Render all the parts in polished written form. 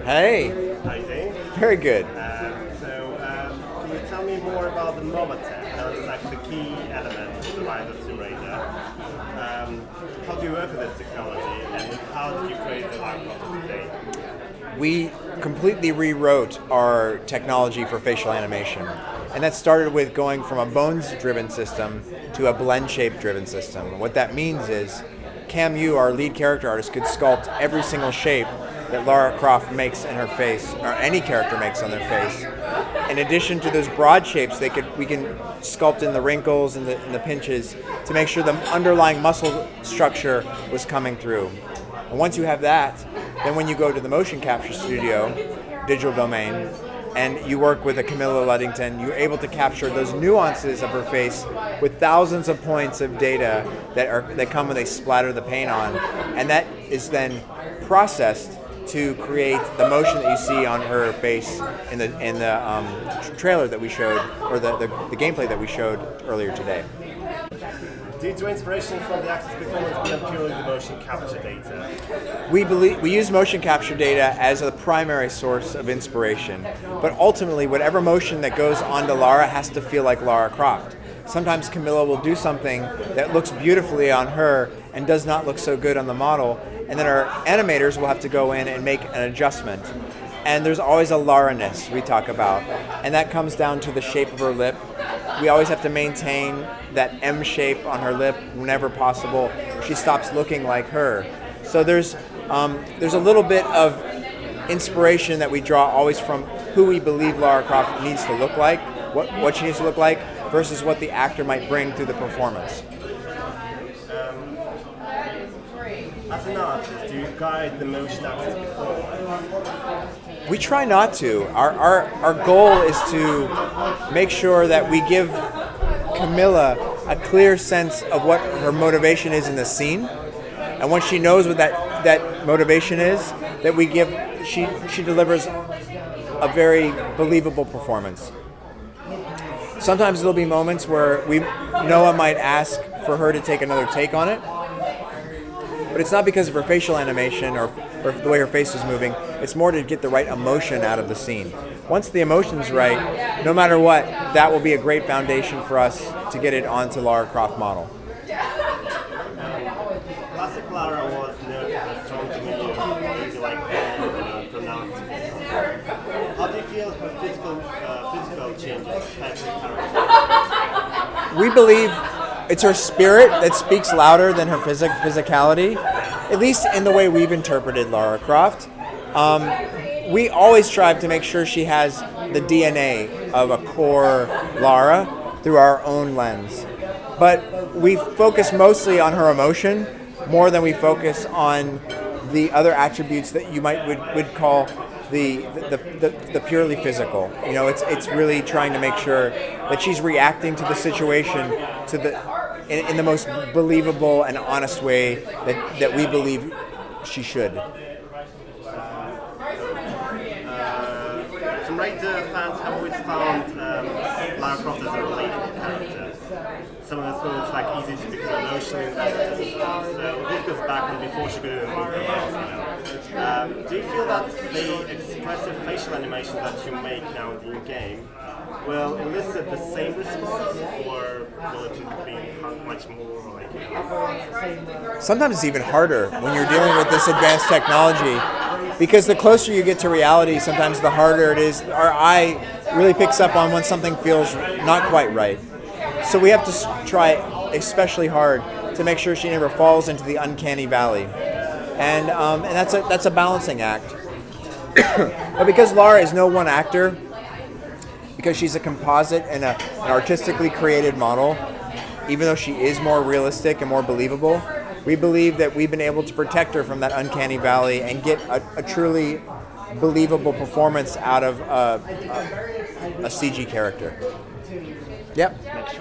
Hey, How you doing? very good. Can you tell me more about the MOBA tech? That's like the key element of the Rise of Tomb Raider. How do you work with this technology, and how did you create the Lara Croft today? We completely rewrote our technology for facial animation. And that started with going from a bones-driven system to a blend-shape-driven system. What that means is Camu, our lead character artist, could sculpt every single shape that Lara Croft makes in her face, or any character makes on their face. In addition to those broad shapes, we can sculpt in the wrinkles and the pinches to make sure the underlying muscle structure was coming through. And once you have that, then when you go to the motion capture studio, digital domain, and you work with a Camilla Luddington, you're able to capture those nuances of her face with thousands of points of data that come when they splatter the paint on, and that is then processed to create the motion that you see on her face in the trailer that we showed, or the gameplay that we showed earlier today. Do you draw inspiration from the actor's performance beyond purely the motion capture data? We use motion capture data as the primary source of inspiration, but ultimately whatever motion that goes onto Lara has to feel like Lara Croft. Sometimes Camilla will do something that looks beautifully on her and does not look so good on the model, and then our animators will have to go in and make an adjustment. And there's always a Lara-ness we talk about, and that comes down to the shape of her lip. We always have to maintain that M shape on her lip whenever possible. She stops looking like her. So there's a little bit of inspiration that we draw always from who we believe Lara Croft needs to look like, what she needs to look like, versus what the actor might bring through the performance. As an artist, do you guide the motion actors before? We try not to. Our goal is to make sure that we give Camilla a clear sense of what her motivation is in the scene, and once she knows what that motivation is, that she delivers a very believable performance. Sometimes there'll be moments where Noah might ask for her to take another take on it, but it's not because of her facial animation or the way her face is moving. It's more to get the right emotion out of the scene. Once the emotion's right, no matter what, that will be a great foundation for us to get it onto Lara Croft model. Classic Lara was known for strong comedian, like pronounced. How do you feel her physical changes affect the character? We believe it's her spirit that speaks louder than her physicality, at least in the way we've interpreted Lara Croft. We always strive to make sure she has the DNA of a core Lara through our own lens. But we focus mostly on her emotion more than we focus on the other attributes that you would call the purely physical. You know, it's really trying to make sure that she's reacting to the situation in the most believable and honest way that we believe she should. Tomb Raider fans have always found Lara Croft as a relatable character. Some of the thoughts like easy to become emotionally invested and stuff. So this goes back and before she could even move her mouth, Do you feel that the expressive facial animation that you make now in the game will elicit the same response, or will it be much more like? Sometimes it's even harder when you're dealing with this advanced technology, because the closer you get to reality, sometimes the harder it is. Our eye really picks up on when something feels not quite right. So we have to try especially hard to make sure she never falls into the uncanny valley, and that's a balancing act. But because Lara is no one actor, because she's a composite and an artistically created model, even though she is more realistic and more believable, we believe that we've been able to protect her from that uncanny valley and get a truly believable performance out of a CG character. Yep. That's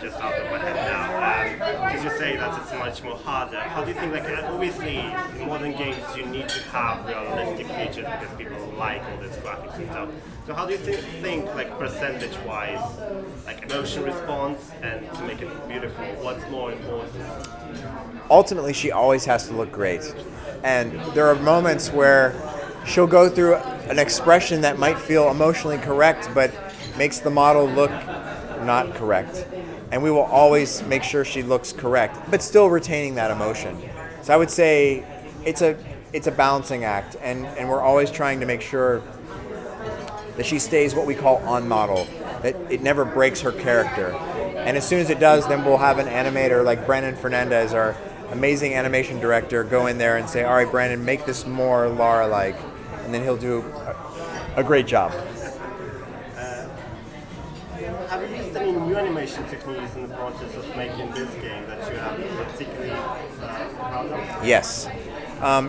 just out of my head now. Did you say that it's much more harder? How do you think, obviously, in modern games you need to have realistic features because people like all this graphics and stuff. So how do you think percentage-wise, emotion response and to make it beautiful, what's more important? ultimately she always has to look great. And there are moments where she'll go through an expression that might feel emotionally correct, but makes the model look not correct. And we will always make sure she looks correct, but still retaining that emotion. So I would say it's a balancing act, and we're always trying to make sure that she stays what we call on model, that it never breaks her character. And as soon as it does, then we'll have an animator like Brandon Fernandez, our amazing animation director, go in there and say, all right, Brandon, make this more Lara-like. And then he'll do a great job. Have you used any new animation techniques in the process of making this game that you have particularly proud of? Yes.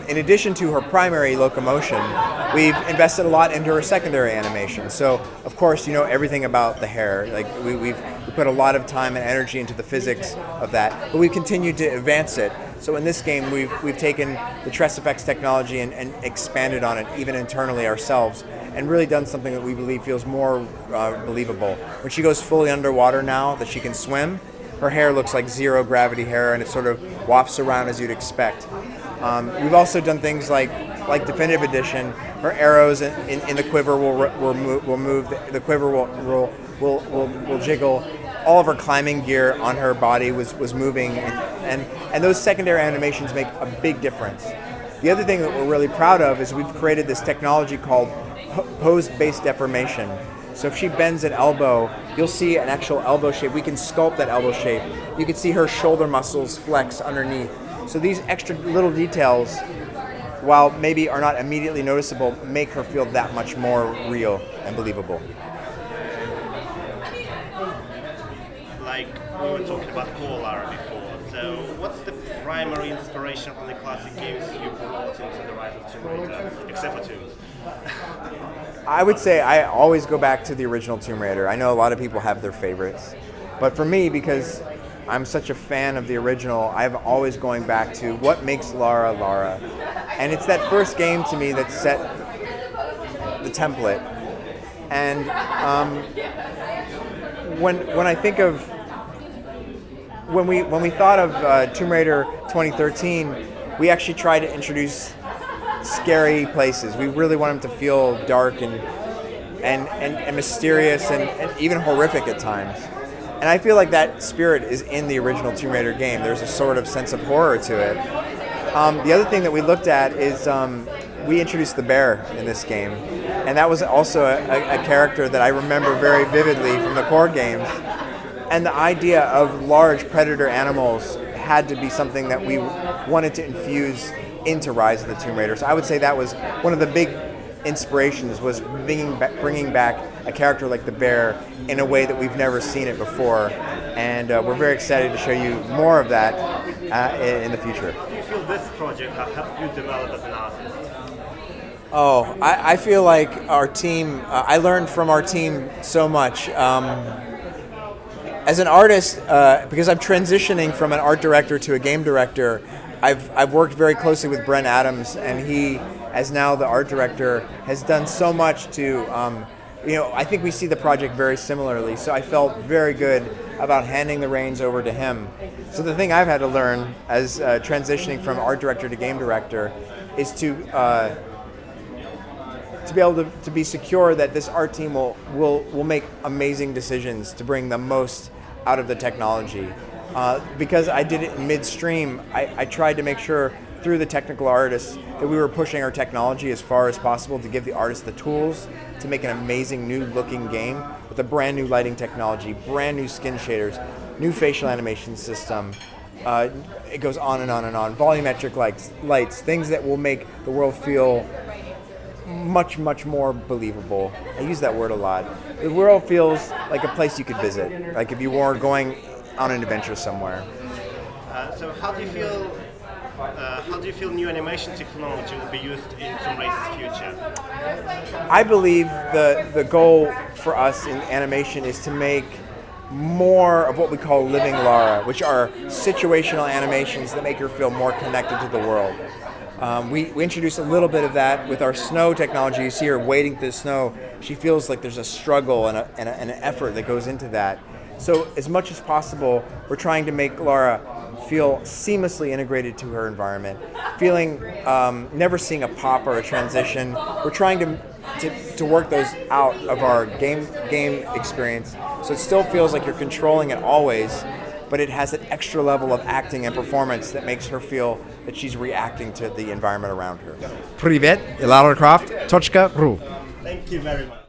In addition to her primary locomotion, we've invested a lot into her secondary animation. So, of course, you know everything about the hair. Like we put a lot of time and energy into the physics of that, but we've continued to advance it. So in this game, we've taken the Tress Effects technology and expanded on it, even internally ourselves, and really done something that we believe feels more believable. When she goes fully underwater now, that she can swim, her hair looks like zero gravity hair, and it sort of wafts around as you'd expect. We've also done things like Definitive Edition. Her arrows in the quiver will move. The quiver will jiggle. All of her climbing gear on her body was moving, and those secondary animations make a big difference. The other thing that we're really proud of is we've created this technology called pose-based deformation. So if she bends an elbow, you'll see an actual elbow shape. We can sculpt that elbow shape. You can see her shoulder muscles flex underneath. So these extra little details, while maybe are not immediately noticeable, make her feel that much more real and believable. Like we were talking about core Lara before, so what's the primary inspiration from the classic games you brought into the Rise of Tomb Raider, except for Tombs? I would say I always go back to the original Tomb Raider. I know a lot of people have their favorites, but for me, because I'm such a fan of the original, I'm always going back to what makes Lara Lara. And it's that first game to me that set the template. And when I think of when we thought of Tomb Raider 2013, we actually tried to introduce scary places. We really want them to feel dark and mysterious and even horrific at times. And I feel like that spirit is in the original Tomb Raider game. There's a sort of sense of horror to it. The other thing that we looked at is we introduced the bear in this game. And that was also a character that I remember very vividly from the core games. And the idea of large predator animals had to be something that we wanted to infuse into Rise of the Tomb Raider. So I would say that was one of the big inspirations, was bringing back a character like the bear in a way that we've never seen it before. And we're very excited to show you more of that in the future. Do you feel this project has helped you develop as an artist? Oh, I feel like our team, I learned from our team so much. As an artist, because I'm transitioning from an art director to a game director, I've worked very closely with Brent Adams, and he, as now the art director, has done so much to, I think we see the project very similarly, so I felt very good about handing the reins over to him. So the thing I've had to learn as transitioning from art director to game director is to be able to be secure that this art team will make amazing decisions to bring the most out of the technology. Because I did it in midstream, I tried to make sure through the technical artists that we were pushing our technology as far as possible to give the artists the tools to make an amazing new looking game with a brand new lighting technology, brand new skin shaders, new facial animation system. It goes on and on and on. Volumetric lights, things that will make the world feel much, much more believable. I use that word a lot. The world feels like a place you could visit, like if you were going on an adventure somewhere. So how do you feel new animation technology will be used in Tomb Raider's future? I believe the goal for us in animation is to make more of what we call living Lara, which are situational animations that make her feel more connected to the world. We introduce a little bit of that with our snow technology. You see her wading through the snow. She feels like there's a struggle and an effort that goes into that. So as much as possible, we're trying to make Lara feel seamlessly integrated to her environment, feeling never seeing a pop or a transition. We're trying to work those out of our game experience, so it still feels like you're controlling it always, but it has an extra level of acting and performance that makes her feel that she's reacting to the environment around her. Privet, Lara Croft, .ru. Thank you very much.